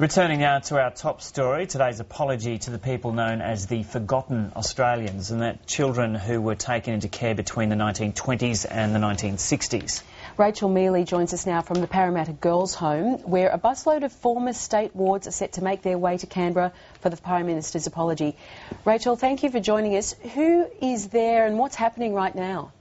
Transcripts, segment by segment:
Returning now to our top story, today's apology to the people known as the Forgotten Australians, and that children who were taken into care between the 1920s and the 1960s. Rachel Mealy joins us now from the Parramatta Girls Home, where a busload of former state wards are set to make their way to Canberra for the Prime Minister's apology. Rachel, thank you for joining us. Who is there and what's happening right now?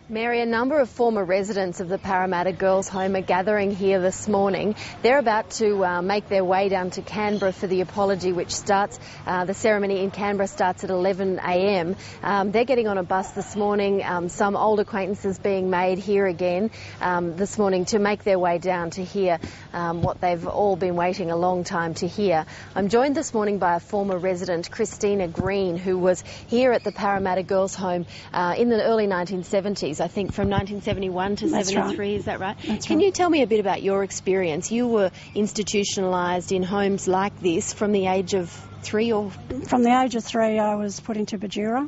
Mary, a number of former residents of the Parramatta Girls Home are gathering here this morning. They're about to make their way down to Canberra for the apology, which starts, the ceremony in Canberra starts at 11 a.m. They're getting on a bus this morning, some old acquaintances being made here again this morning to make their way down to hear what they've all been waiting a long time to hear. I'm joined this morning by a former resident, Christina Green, who was here at the Parramatta Girls Home in the early 1970s. I think from 1971 to 73, is that right? Can you tell me a bit about your experience? You were institutionalised in homes like this from the age of 3 or...? From the age of 3 I was put into Bajura,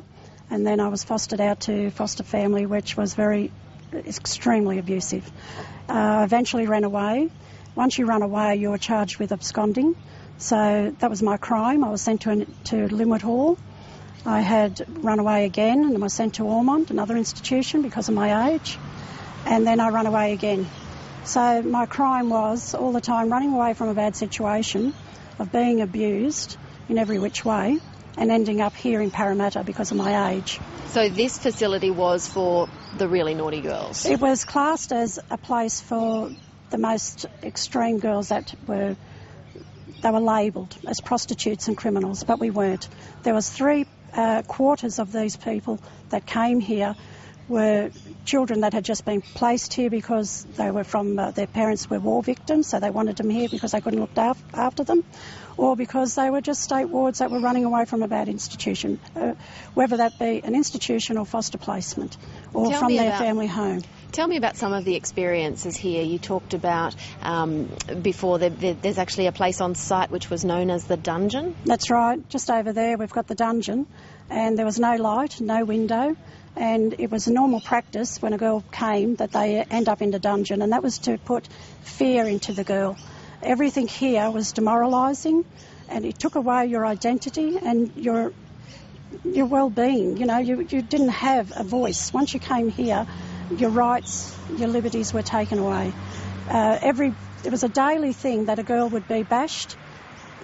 and then I was fostered out to foster family, which was extremely abusive. I eventually ran away. Once you run away, you're charged with absconding. So that was my crime. I was sent to Linwood Hall. I had run away again and I was sent to Ormond, another institution, because of my age, and then I ran away again. So my crime was all the time running away from a bad situation, of being abused in every which way, and ending up here in Parramatta because of my age. So this facility was for the really naughty girls? It was classed as a place for the most extreme girls they were labelled as prostitutes and criminals, but we weren't. There was 3/4 of these people that came here were children that had just been placed here because they were their parents were war victims, so they wanted them here because they couldn't look after them, or because they were just state wards that were running away from a bad institution, whether that be an institution or foster placement, or from their family home. Tell me about some of the experiences here. You talked about before there's actually a place on site which was known as the dungeon. That's right. Just over there we've got the dungeon, and there was no light, no window, and it was a normal practice when a girl came that they end up in the dungeon, and that was to put fear into the girl. Everything here was demoralising, and it took away your identity and your well-being. You know, you didn't have a voice. Once you came here, your rights, your liberties were taken away. It was a daily thing that a girl would be bashed,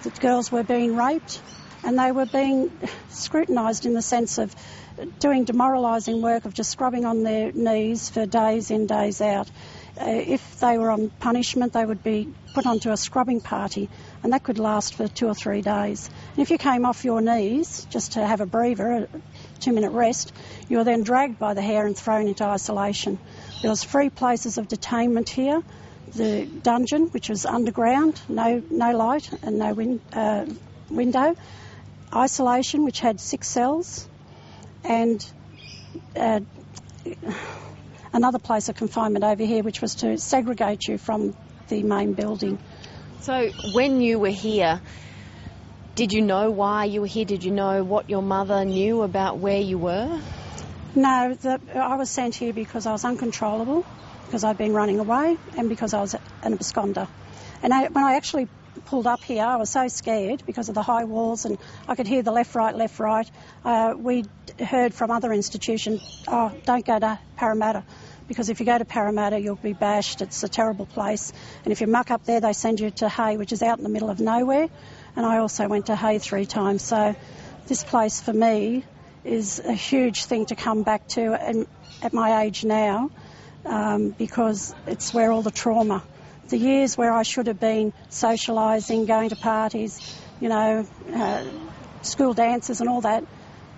that girls were being raped, and they were being scrutinised in the sense of doing demoralising work of just scrubbing on their knees for days in, days out. If they were on punishment, they would be put onto a scrubbing party, and that could last for 2 or 3 days. And if you came off your knees just to have a breather, a 2-minute rest, you were then dragged by the hair and thrown into isolation. There was 3 places of detainment here. The dungeon, which was underground, no light and no window. Isolation, which had 6 cells, and another place of confinement over here, which was to segregate you from the main building. So when you were here, did you know why you were here? Did you know what your mother knew about where you were? No, I was sent here because I was uncontrollable, because I'd been running away, and because I was an absconder. And when I actually pulled up here, I was so scared because of the high walls, and I could hear the left, right. We heard from other institutions, oh, don't go to Parramatta, because if you go to Parramatta, you'll be bashed. It's a terrible place. And if you muck up there, they send you to Hay, which is out in the middle of nowhere. And I also went to Hay 3 times. So this place for me is a huge thing to come back to, and at my age now, because it's where all the trauma, the years where I should have been socialising, going to parties, school dances and all that,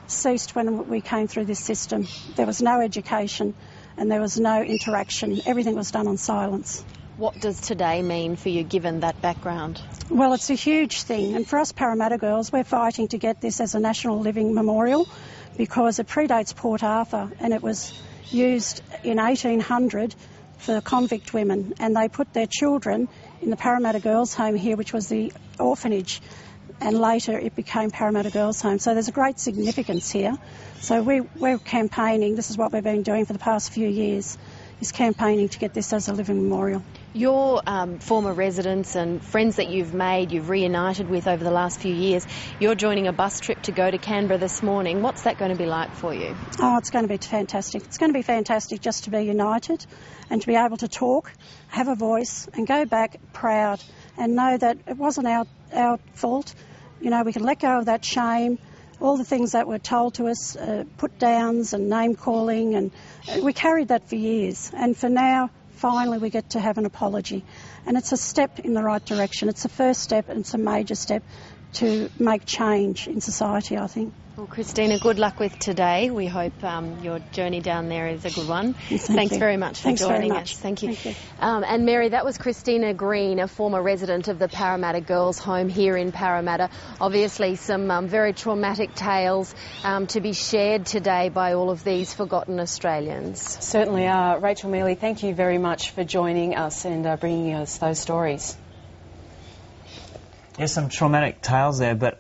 ceased when we came through this system. There was no education and there was no interaction. Everything was done on silence. What does today mean for you, given that background? Well, it's a huge thing, and for us Parramatta girls, we're fighting to get this as a national living memorial, because it predates Port Arthur, and it was used in 1800 for convict women, and they put their children in the Parramatta Girls Home here, which was the orphanage, and later it became Parramatta Girls Home. So there's a great significance here. So we're campaigning, this is what we've been doing for the past few years, is campaigning to get this as a living memorial. Your former residents and friends that you've reunited with over the last few years, you're joining a bus trip to go to Canberra this morning. What's that going to be like for you? Oh, it's going to be fantastic. It's going to be fantastic just to be united and to be able to talk, have a voice and go back proud and know that it wasn't our fault. You know, we can let go of that shame, all the things that were told to us, put downs and name calling, and we carried that for years. And for now, finally we get to have an apology, and it's a step in the right direction. It's a first step and it's a major step to make change in society, I think. Well, Christina, good luck with today. We hope your journey down there is a good one. Thanks very much for joining us. Thank you. And Mary, that was Christina Green, a former resident of the Parramatta Girls Home here in Parramatta. Obviously some very traumatic tales to be shared today by all of these forgotten Australians. Certainly are. Rachel Mealy, thank you very much for joining us and bringing us those stories. Yes, some traumatic tales there, but